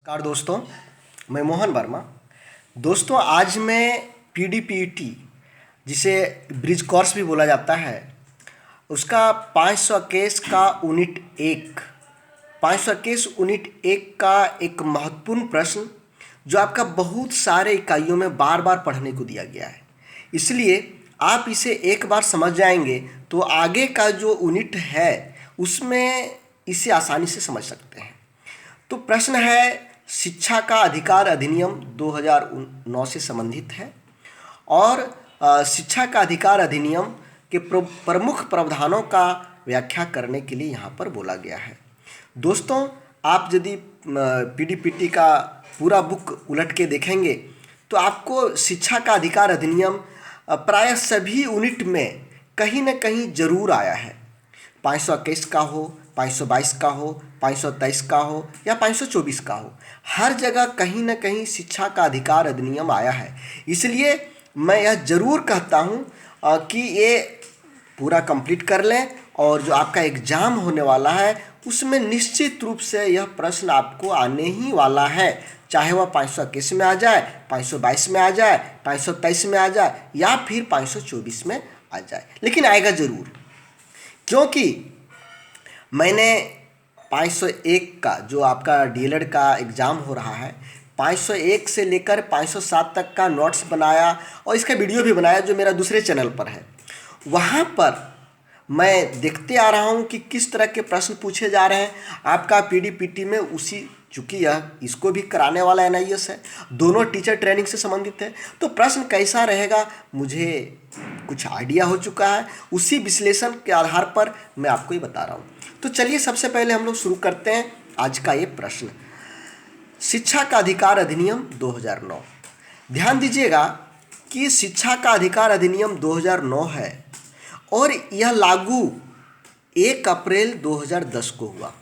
नमस्कार दोस्तों, मैं मोहन वर्मा। दोस्तों, आज मैं पीडीपीटी जिसे ब्रिज कोर्स भी बोला जाता है उसका 500 केस का यूनिट 1 500 केस यूनिट 1 का एक महत्वपूर्ण प्रश्न जो आपका बहुत सारे इकाइयों में बार बार पढ़ने को दिया गया है। इसलिए आप इसे एक बार समझ जाएंगे तो आगे का जो यूनिट है उसमें इसे आसानी से समझ सकते हैं। तो प्रश्न है, शिक्षा का अधिकार अधिनियम 2009 से संबंधित है और शिक्षा का अधिकार अधिनियम के प्रमुख प्रावधानों का व्याख्या करने के लिए यहाँ पर बोला गया है। दोस्तों, आप यदि पीडीपीटी का पूरा बुक उलट के देखेंगे तो आपको शिक्षा का अधिकार अधिनियम प्रायः सभी यूनिट में कहीं न कहीं जरूर आया है। 521 का हो, 522 का हो, 523 का हो या 524 का हो, हर जगह कहीं ना कहीं शिक्षा का अधिकार अधिनियम आया है। इसलिए मैं यह जरूर कहता हूँ कि ये पूरा कंप्लीट कर लें और जो आपका एग्ज़ाम होने वाला है उसमें निश्चित रूप से यह प्रश्न आपको आने ही वाला है, चाहे वह 521 में आ जाए, 522 में आ जाए, 523 में आ जाए या फिर 524 में आ जाए, लेकिन आएगा ज़रूर। क्योंकि मैंने 501 का जो आपका डीएलएड का एग्ज़ाम हो रहा है, 501 से लेकर 507 तक का नोट्स बनाया और इसका वीडियो भी बनाया जो मेरा दूसरे चैनल पर है। वहाँ पर मैं देखते आ रहा हूँ कि किस तरह के प्रश्न पूछे जा रहे हैं। आपका पीडीपीटी में उसी, चूँकि यह इसको भी कराने वाला एनआईएस है, दोनों टीचर ट्रेनिंग से संबंधित है, तो प्रश्न कैसा रहेगा मुझे कुछ आइडिया हो चुका है। उसी विश्लेषण के आधार पर मैं आपको ये बता रहा हूँ। तो चलिए सबसे पहले हम लोग शुरू करते हैं आज का ये प्रश्न, शिक्षा का अधिकार अधिनियम 2009। ध्यान दीजिएगा कि शिक्षा का अधिकार अधिनियम 2009 है और यह लागू 1 अप्रैल 2010 को हुआ।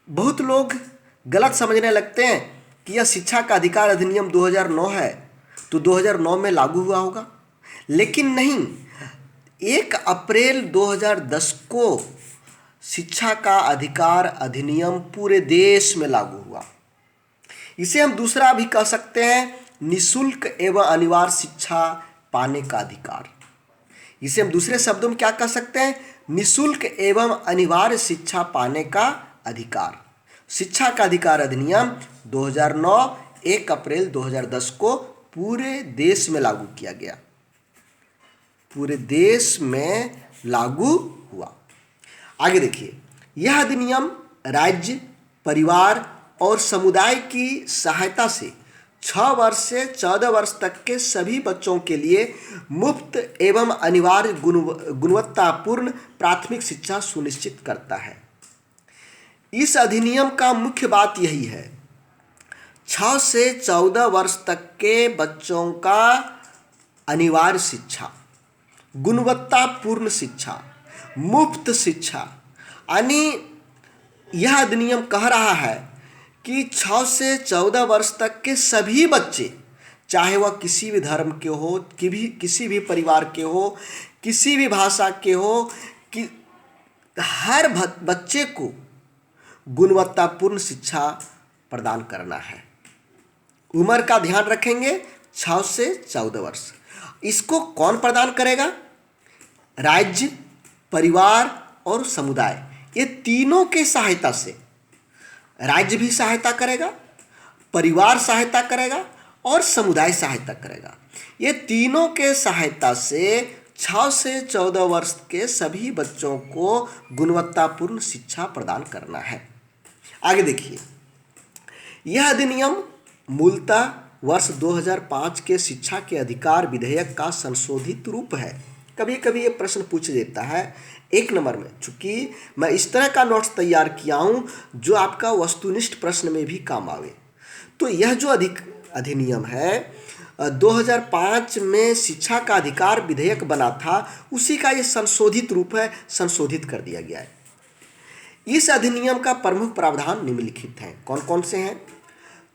बहुत लोग गलत समझने लगते हैं कि यह शिक्षा का अधिकार अधिनियम 2009 है तो 2009 में लागू हुआ होगा, लेकिन नहीं। 1 अप्रैल 2010 को शिक्षा का अधिकार अधिनियम पूरे देश में लागू हुआ। इसे हम दूसरा भी कह सकते हैं, निःशुल्क एवं अनिवार्य शिक्षा पाने का अधिकार। इसे हम दूसरे शब्दों में क्या कह सकते हैं, निःशुल्क एवं अनिवार्य शिक्षा पाने का अधिकार। शिक्षा का अधिकार अधिनियम 2009 1 अप्रैल 2010 को पूरे देश में लागू किया गया, पूरे देश में लागू हुआ। आगे देखिए, यह अधिनियम राज्य, परिवार और समुदाय की सहायता से 6 वर्ष से 14 वर्ष तक के सभी बच्चों के लिए मुफ्त एवं अनिवार्य गुणवत्तापूर्ण प्राथमिक शिक्षा सुनिश्चित करता है। इस अधिनियम का मुख्य बात यही है, 6 से 14 वर्ष तक के बच्चों का अनिवार्य शिक्षा, गुणवत्तापूर्ण शिक्षा, मुफ्त शिक्षा, यानी यह अधिनियम कह रहा है कि 6 से 14 वर्ष तक के सभी बच्चे, चाहे वह किसी भी धर्म के हो, किसी भी परिवार के हो, किसी भी भाषा के हो, कि हर बच्चे को गुणवत्तापूर्ण शिक्षा प्रदान करना है। उम्र का ध्यान रखेंगे, 6 से 14 वर्ष। इसको कौन प्रदान करेगा? राज्य, परिवार और समुदाय, ये तीनों के सहायता से। राज्य भी सहायता करेगा, परिवार सहायता करेगा और समुदाय सहायता करेगा। ये तीनों के सहायता से 6 से 14 वर्ष के सभी बच्चों को गुणवत्तापूर्ण शिक्षा प्रदान करना है। आगे देखिए, यह अधिनियम मूलतः वर्ष 2005 के शिक्षा के अधिकार विधेयक का संशोधित रूप है। कभी कभी ये प्रश्न पूछ देता है 1 नंबर में, चूँकि मैं इस तरह का नोट्स तैयार किया हूँ जो आपका वस्तुनिष्ठ प्रश्न में भी काम आवे। तो यह जो अधिनियम है 2005 में शिक्षा का अधिकार विधेयक बना था, उसी का ये संशोधित रूप है, संशोधित कर दिया गया है। इस अधिनियम का प्रमुख प्रावधान निम्नलिखित हैं। कौन कौन से हैं?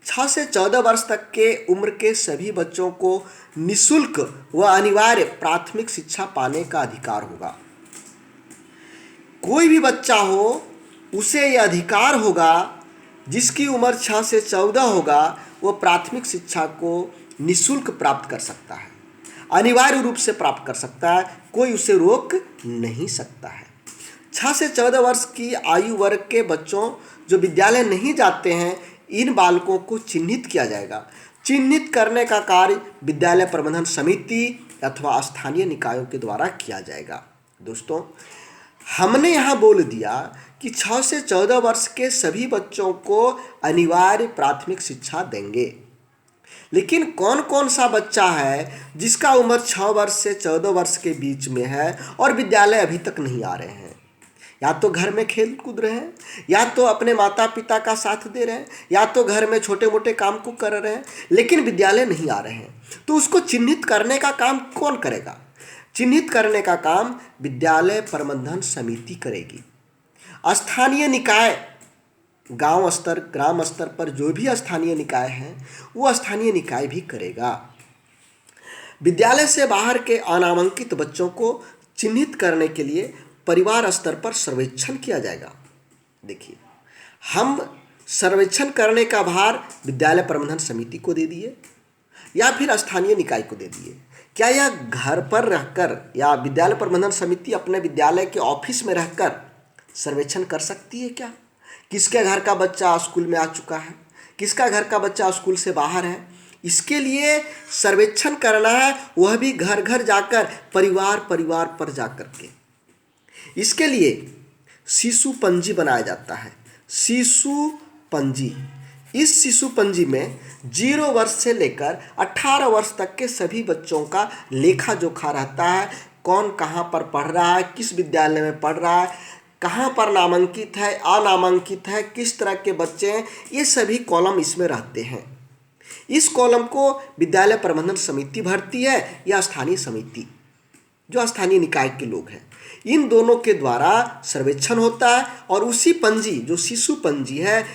6 से 14 वर्ष तक के उम्र के सभी बच्चों को निःशुल्क व अनिवार्य प्राथमिक शिक्षा पाने का अधिकार होगा। कोई भी बच्चा हो, उसे यह अधिकार होगा जिसकी उम्र 6 से 14 होगा वो प्राथमिक शिक्षा को निःशुल्क प्राप्त कर सकता है, अनिवार्य रूप से प्राप्त कर सकता है, कोई उसे रोक नहीं सकता है। 6 से 14 वर्ष की आयु वर्ग के बच्चों जो विद्यालय नहीं जाते हैं, इन बालकों को चिन्हित किया जाएगा। चिन्हित करने का कार्य विद्यालय प्रबंधन समिति अथवा स्थानीय निकायों के द्वारा किया जाएगा। दोस्तों, हमने यहाँ बोल दिया कि 6 से 14 वर्ष के सभी बच्चों को अनिवार्य प्राथमिक शिक्षा देंगे, लेकिन कौन कौन सा बच्चा है जिसका उम्र 6 वर्ष से 14 वर्ष के बीच में है और विद्यालय अभी तक नहीं आ रहे हैं? या तो घर में खेल कूद रहे हैं, या तो अपने माता पिता का साथ दे रहे हैं, या तो घर में छोटे मोटे काम को कर रहे हैं, लेकिन विद्यालय नहीं आ रहे हैं। तो उसको चिन्हित करने का काम कौन करेगा? चिन्हित करने का काम विद्यालय प्रबंधन समिति करेगी। स्थानीय निकाय, गांव स्तर ग्राम स्तर पर जो भी स्थानीय निकाय हैं वो स्थानीय निकाय भी करेगा। विद्यालय से बाहर के अनामांकित बच्चों को चिन्हित करने के लिए परिवार स्तर पर सर्वेक्षण किया जाएगा। देखिए, हम सर्वेक्षण करने का भार विद्यालय प्रबंधन समिति को दे दिए या फिर स्थानीय निकाय को दे दिए। क्या यह घर पर रहकर या विद्यालय प्रबंधन समिति अपने विद्यालय के ऑफिस में रहकर सर्वेक्षण कर सकती है क्या? किसके घर का बच्चा स्कूल में आ चुका है, किसका घर का बच्चा स्कूल से बाहर है? इसके लिए सर्वेक्षण करना है, वह भी घर घर जाकर, परिवार परिवार पर जाकर के। इसके लिए शिशु पंजी बनाया जाता है, शिशु पंजी। इस शिशु पंजी में 0 वर्ष से लेकर 18 वर्ष तक के सभी बच्चों का लेखा जोखा रहता है। कौन कहाँ पर पढ़ रहा है, किस विद्यालय में पढ़ रहा है, कहाँ पर नामांकित है, अनामांकित है, किस तरह के बच्चे हैं, ये सभी कॉलम इसमें रहते हैं। इस कॉलम को विद्यालय प्रबंधन समिति भरती है या स्थानीय समिति, जो स्थानीय निकाय के लोग हैं। इन दोनों के द्वारा सर्वेक्षण होता है और उसी पंजी, जो शिशु पंजी है,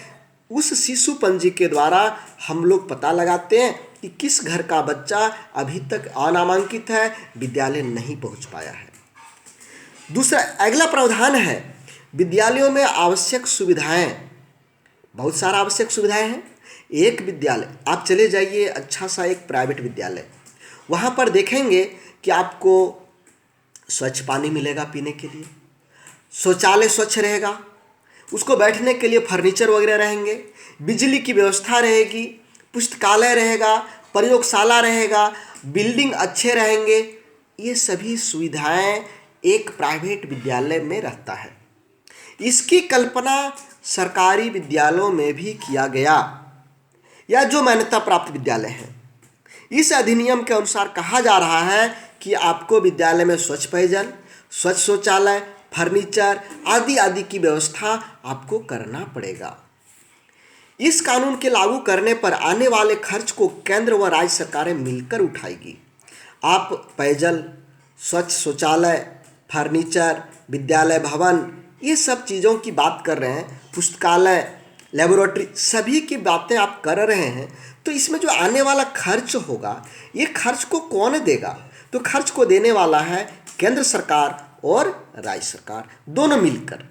उस शिशु पंजी के द्वारा हम लोग पता लगाते हैं कि किस घर का बच्चा अभी तक अनामांकित है, विद्यालय नहीं पहुंच पाया है। दूसरा, अगला प्रावधान है विद्यालयों में आवश्यक सुविधाएं। बहुत सारा आवश्यक सुविधाएं हैं। एक विद्यालय, आप चले जाइए अच्छा सा एक प्राइवेट विद्यालय, वहाँ पर देखेंगे कि आपको स्वच्छ पानी मिलेगा पीने के लिए, शौचालय स्वच्छ रहेगा, उसको बैठने के लिए फर्नीचर वगैरह रहेंगे, बिजली की व्यवस्था रहेगी, पुस्तकालय रहेगा, प्रयोगशाला रहेगा, बिल्डिंग अच्छे रहेंगे। ये सभी सुविधाएं एक प्राइवेट विद्यालय में रहता है। इसकी कल्पना सरकारी विद्यालयों में भी किया गया, या जो मान्यता प्राप्त विद्यालय हैं। इस अधिनियम के अनुसार कहा जा रहा है कि आपको विद्यालय में स्वच्छ पेयजल, स्वच्छ शौचालय, फर्नीचर आदि आदि की व्यवस्था आपको करना पड़ेगा। इस कानून के लागू करने पर आने वाले खर्च को केंद्र व राज्य सरकारें मिलकर उठाएगी। आप पेयजल, स्वच्छ शौचालय, फर्नीचर, विद्यालय भवन, ये सब चीज़ों की बात कर रहे हैं, पुस्तकालय, लेबोरेटरी, सभी की बातें आप कर रहे हैं। तो इसमें जो आने वाला खर्च होगा, ये खर्च को कौन देगा? तो खर्च को देने वाला है केंद्र सरकार और राज्य सरकार, दोनों मिलकर।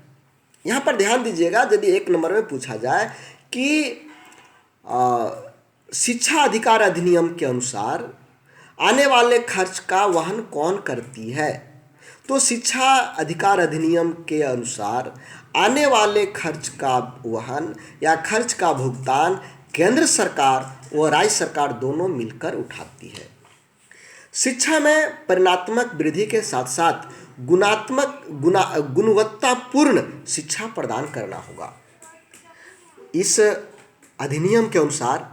यहाँ पर ध्यान दीजिएगा, यदि 1 नंबर में पूछा जाए कि शिक्षा अधिकार अधिनियम के अनुसार आने वाले खर्च का वहन कौन करती है, तो शिक्षा अधिकार अधिनियम के अनुसार आने वाले खर्च का वहन या खर्च का भुगतान केंद्र सरकार और राज्य सरकार दोनों मिलकर उठाती है। शिक्षा में परिणात्मक वृद्धि के साथ साथ गुणवत्तापूर्ण शिक्षा प्रदान करना होगा। इस अधिनियम के अनुसार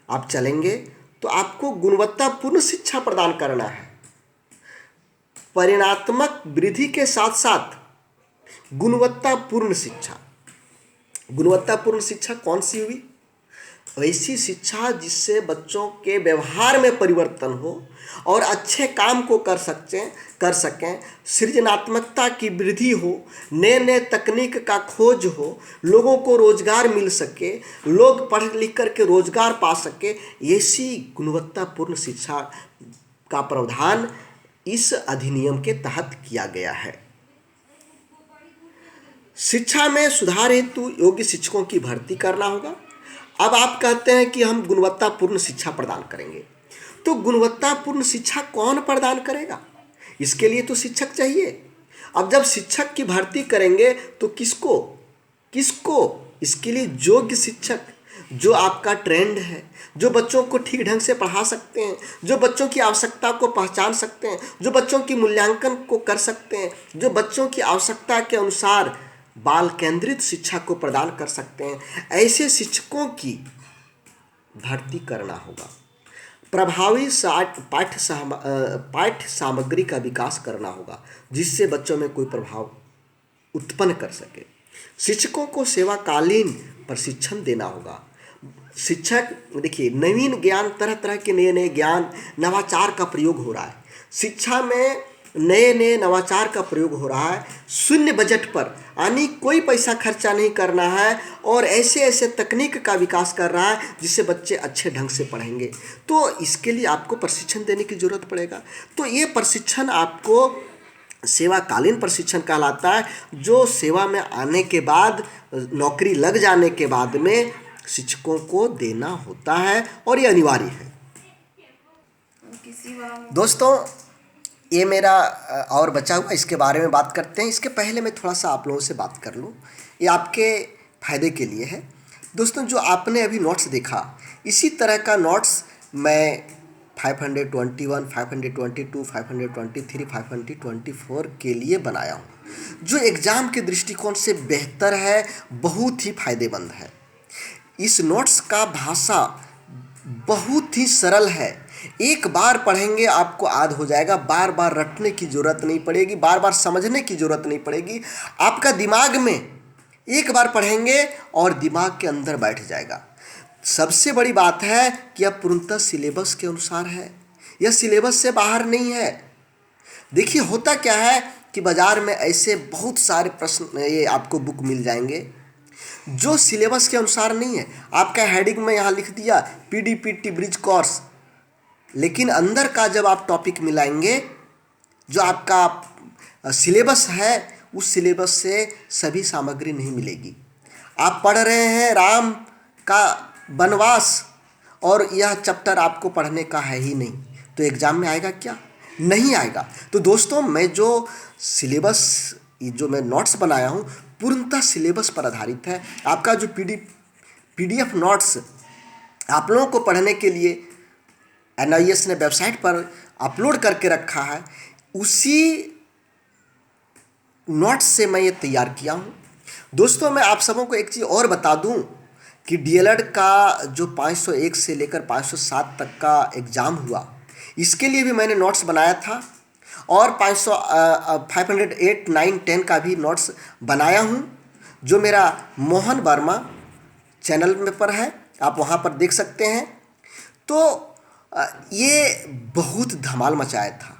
आप चलेंगे तो आपको गुणवत्तापूर्ण शिक्षा प्रदान करना है। परिणात्मक वृद्धि के साथ साथ गुणवत्तापूर्ण शिक्षा। गुणवत्तापूर्ण शिक्षा कौन सी हुई? वैसी शिक्षा जिससे बच्चों के व्यवहार में परिवर्तन हो और अच्छे काम को कर सकें, सृजनात्मकता की वृद्धि हो, नए नए तकनीक का खोज हो, लोगों को रोजगार मिल सके, लोग पढ़ लिख करके रोजगार पा सके। ऐसी गुणवत्तापूर्ण शिक्षा का प्रावधान इस अधिनियम के तहत किया गया है। शिक्षा में सुधार हेतु योग्य शिक्षकों की भर्ती करना होगा। अब आप कहते हैं कि हम गुणवत्तापूर्ण शिक्षा प्रदान करेंगे, तो गुणवत्तापूर्ण शिक्षा कौन प्रदान करेगा? इसके लिए तो शिक्षक चाहिए। अब जब शिक्षक की भर्ती करेंगे तो किसको किसको इसके लिए योग्य शिक्षक, जो आपका ट्रेंड है, जो बच्चों को ठीक ढंग से पढ़ा सकते हैं, जो बच्चों की आवश्यकता को पहचान सकते हैं, जो बच्चों की मूल्यांकन को कर सकते हैं, जो बच्चों की आवश्यकता के अनुसार बाल केंद्रित शिक्षा को प्रदान कर सकते हैं, ऐसे शिक्षकों की भर्ती करना होगा। प्रभावी पाठ्य सामग्री का विकास करना होगा, जिससे बच्चों में कोई प्रभाव उत्पन्न कर सके। शिक्षकों को सेवाकालीन प्रशिक्षण देना होगा। शिक्षक देखिए, नवीन ज्ञान, तरह तरह के नए नए ज्ञान, नवाचार का प्रयोग हो रहा है। शिक्षा में नए नए नवाचार का प्रयोग हो रहा है। शून्य बजट पर, यानी कोई पैसा खर्चा नहीं करना है, और ऐसे ऐसे तकनीक का विकास कर रहा है जिससे बच्चे अच्छे ढंग से पढ़ेंगे। तो इसके लिए आपको प्रशिक्षण देने की ज़रूरत पड़ेगा। तो ये प्रशिक्षण आपको सेवाकालीन प्रशिक्षण कहलाता है, जो सेवा में आने के बाद, नौकरी लग जाने के बाद में शिक्षकों को देना होता है, और ये अनिवार्य है। दोस्तों, ये मेरा और बचा हुआ, इसके बारे में बात करते हैं। इसके पहले मैं थोड़ा सा आप लोगों से बात कर लूँ, ये आपके फ़ायदे के लिए है। दोस्तों, जो आपने अभी नोट्स देखा, इसी तरह का नोट्स मैं 521, 522, 523, 524 के लिए बनाया हूँ, जो एग्ज़ाम के दृष्टिकोण से बेहतर है, बहुत ही फायदेमंद है। इस नोट्स का भाषा बहुत ही सरल है। एक बार पढ़ेंगे आपको याद हो जाएगा, बार बार रटने की ज़रूरत नहीं पड़ेगी, बार बार समझने की ज़रूरत नहीं पड़ेगी। आपका दिमाग में एक बार पढ़ेंगे और दिमाग के अंदर बैठ जाएगा। सबसे बड़ी बात है कि यह पूर्णतः सिलेबस के अनुसार है, यह सिलेबस से बाहर नहीं है। देखिए, होता क्या है कि बाज़ार में ऐसे बहुत सारे प्रश्न, ये आपको बुक मिल जाएंगे जो सिलेबस के अनुसार नहीं है। आपका हेडिंग में यहाँ लिख दिया PDPT ब्रिज कोर्स, लेकिन अंदर का जब आप टॉपिक मिलाएंगे, जो आपका सिलेबस है, उस सिलेबस से सभी सामग्री नहीं मिलेगी। आप पढ़ रहे हैं राम का वनवास, और यह चैप्टर आपको पढ़ने का है ही नहीं, तो एग्ज़ाम में आएगा क्या? नहीं आएगा। तो दोस्तों, मैं जो सिलेबस, जो मैं नोट्स बनाया हूँ, पूर्णतः सिलेबस पर आधारित है। आपका जो PDF नोट्स आप लोगों को पढ़ने के लिए NIS ने वेबसाइट पर अपलोड करके रखा है, उसी नोट्स से मैं ये तैयार किया हूँ। दोस्तों, मैं आप सबों को एक चीज़ और बता दूँ कि DLED का जो 501 से लेकर 507 तक का एग्ज़ाम हुआ, इसके लिए भी मैंने नोट्स बनाया था, और 508, 9, 10 का भी नोट्स बनाया हूँ, जो मेरा मोहन वर्मा चैनल में पर है, आप वहाँ पर देख सकते हैं। तो ये बहुत धमाल मचाया था।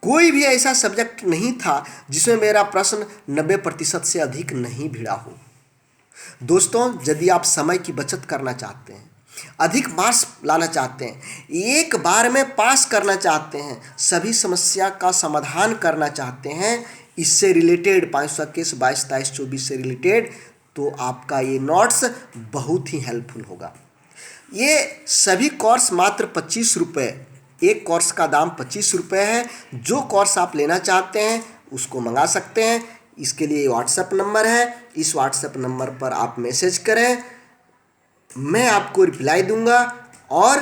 कोई भी ऐसा सब्जेक्ट नहीं था जिसमें मेरा प्रश्न 90% से अधिक नहीं भिड़ा हो। दोस्तों, यदि आप समय की बचत करना चाहते हैं, अधिक मार्क्स लाना चाहते हैं, एक बार में पास करना चाहते हैं, सभी समस्या का समाधान करना चाहते हैं, इससे रिलेटेड 521, 22, 23, 24 से रिलेटेड, तो आपका ये नोट्स बहुत ही हेल्पफुल होगा। ये सभी कोर्स मात्र 25 रुपये, एक कोर्स का दाम 25 रुपये है। जो कोर्स आप लेना चाहते हैं उसको मंगा सकते हैं। इसके लिए व्हाट्सएप नंबर है, इस व्हाट्सएप नंबर पर आप मैसेज करें, मैं आपको रिप्लाई दूंगा और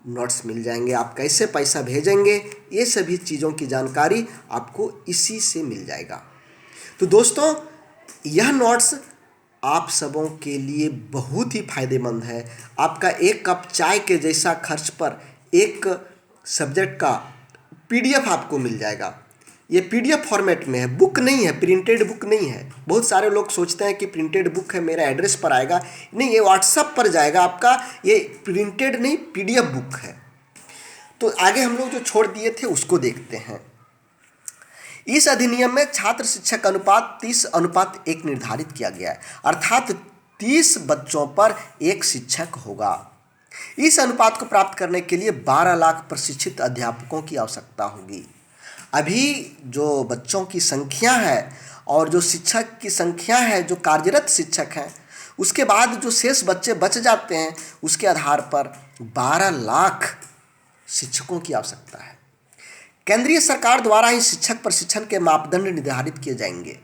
नोट्स मिल जाएंगे। आप कैसे पैसा भेजेंगे, ये सभी चीज़ों की जानकारी आपको इसी से मिल जाएगा। तो दोस्तों, यह नोट्स आप सबों के लिए बहुत ही फायदेमंद है। आपका एक कप चाय के जैसा खर्च पर एक सब्जेक्ट का PDF आपको मिल जाएगा। ये PDF फॉर्मेट में है, बुक नहीं है, प्रिंटेड बुक नहीं है। बहुत सारे लोग सोचते हैं कि प्रिंटेड बुक है, मेरा एड्रेस पर आएगा। नहीं, ये व्हाट्सएप पर जाएगा आपका, ये प्रिंटेड नहीं, PDF बुक है। तो आगे हम लोग जो छोड़ दिए थे उसको देखते हैं। इस अधिनियम में छात्र शिक्षक अनुपात 30:1 निर्धारित किया गया है, अर्थात 30 बच्चों पर एक शिक्षक होगा। इस अनुपात को प्राप्त करने के लिए 12 लाख प्रशिक्षित अध्यापकों की आवश्यकता होगी। अभी जो बच्चों की संख्या है और जो शिक्षक की संख्या है, जो कार्यरत शिक्षक हैं, उसके बाद जो शेष बच्चे बच जाते हैं, उसके आधार पर 12 लाख शिक्षकों की आवश्यकता है। केंद्रीय सरकार द्वारा ही शिक्षक प्रशिक्षण के मापदंड निर्धारित किए जाएंगे।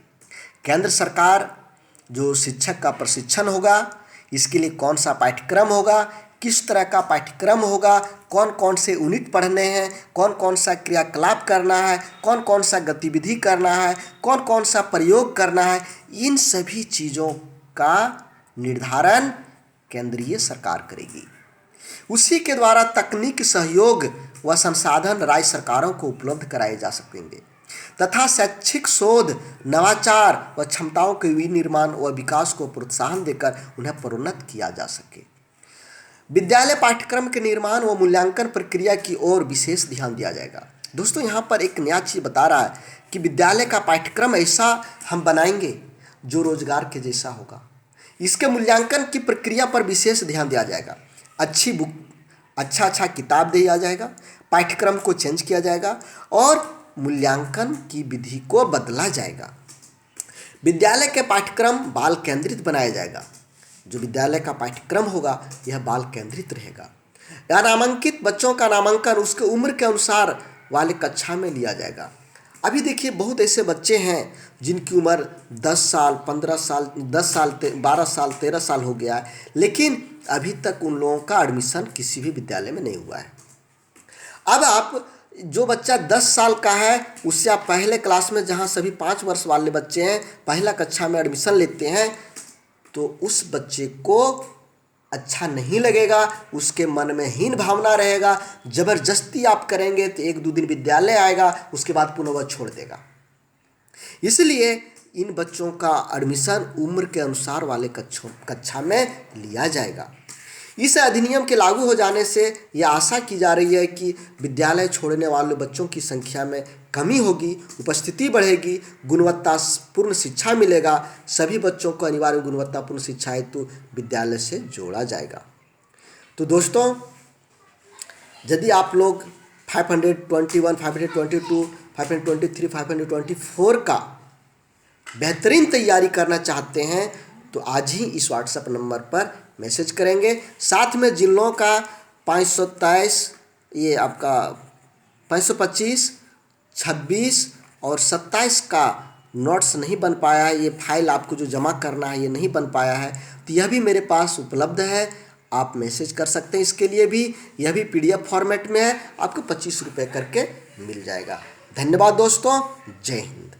केंद्र सरकार जो शिक्षक का प्रशिक्षण होगा, इसके लिए कौन सा पाठ्यक्रम होगा, किस तरह का पाठ्यक्रम होगा, कौन कौन से यूनिट पढ़ने हैं, कौन कौन सा क्रियाकलाप करना है, कौन कौन सा गतिविधि करना है, कौन कौन सा प्रयोग करना है, इन सभी चीज़ों का निर्धारण केंद्रीय सरकार करेगी। उसी के द्वारा तकनीक सहयोग व संसाधन राज्य सरकारों को उपलब्ध कराए जा सकेंगे तथा शैक्षिक शोध, नवाचार व क्षमताओं के विनिर्माण व विकास को प्रोत्साहन देकर उन्हें प्रोन्नत किया जा सके। विद्यालय पाठ्यक्रम के निर्माण व मूल्यांकन प्रक्रिया की ओर विशेष ध्यान दिया जाएगा। दोस्तों, यहाँ पर एक नया चीज़ बता रहा है कि विद्यालय का पाठ्यक्रम ऐसा हम बनाएंगे जो रोजगार के जैसा होगा। इसके मूल्यांकन की प्रक्रिया पर विशेष ध्यान दिया जाएगा। अच्छी बुक, अच्छा किताब दिया जाएगा, पाठ्यक्रम को चेंज किया जाएगा और मूल्यांकन की विधि को बदला जाएगा। विद्यालय के पाठ्यक्रम बाल केंद्रित बनाया जाएगा। जो विद्यालय का पाठ्यक्रम होगा यह बाल केंद्रित रहेगा। या नामांकित बच्चों का नामांकन उसके उम्र के अनुसार वाले कक्षा में लिया जाएगा। अभी देखिए, बहुत ऐसे बच्चे हैं जिनकी उम्र 10 साल, 15 साल, 10 साल, 12 साल, 13 साल हो गया है, लेकिन अभी तक उन लोगों का एडमिशन किसी भी विद्यालय में नहीं हुआ है। अब आप जो बच्चा 10 साल का है, उससे आप पहले क्लास में, जहाँ सभी 5 वर्ष वाले बच्चे हैं, पहला कक्षा में एडमिशन लेते हैं, तो उस बच्चे को अच्छा नहीं लगेगा, उसके मन में हीन भावना रहेगा। जबरदस्ती आप करेंगे तो 1-2 दिन विद्यालय आएगा, उसके बाद पुनः वह छोड़ देगा। इसलिए इन बच्चों का एडमिशन उम्र के अनुसार वाले कक्षा में लिया जाएगा। इस अधिनियम के लागू हो जाने से यह आशा की जा रही है कि विद्यालय छोड़ने वाले बच्चों की संख्या में कमी होगी, उपस्थिति बढ़ेगी, गुणवत्तापूर्ण शिक्षा मिलेगा। सभी बच्चों को अनिवार्य गुणवत्तापूर्ण शिक्षा हेतु विद्यालय से जोड़ा जाएगा। तो दोस्तों, यदि आप लोग 521, 522, 523, 524 का बेहतरीन तैयारी करना चाहते हैं तो आज ही इस व्हाट्सएप नंबर पर मैसेज करेंगे। साथ में जिन लोगों का 523, ये आपका 525, 26 और 27 का नोट्स नहीं बन पाया है, ये फाइल आपको जो जमा करना है ये नहीं बन पाया है, तो यह भी मेरे पास उपलब्ध है। आप मैसेज कर सकते हैं। इसके लिए भी यह भी PDF फॉर्मेट में है, आपको 25 रुपये करके मिल जाएगा। धन्यवाद दोस्तों, जय हिंद।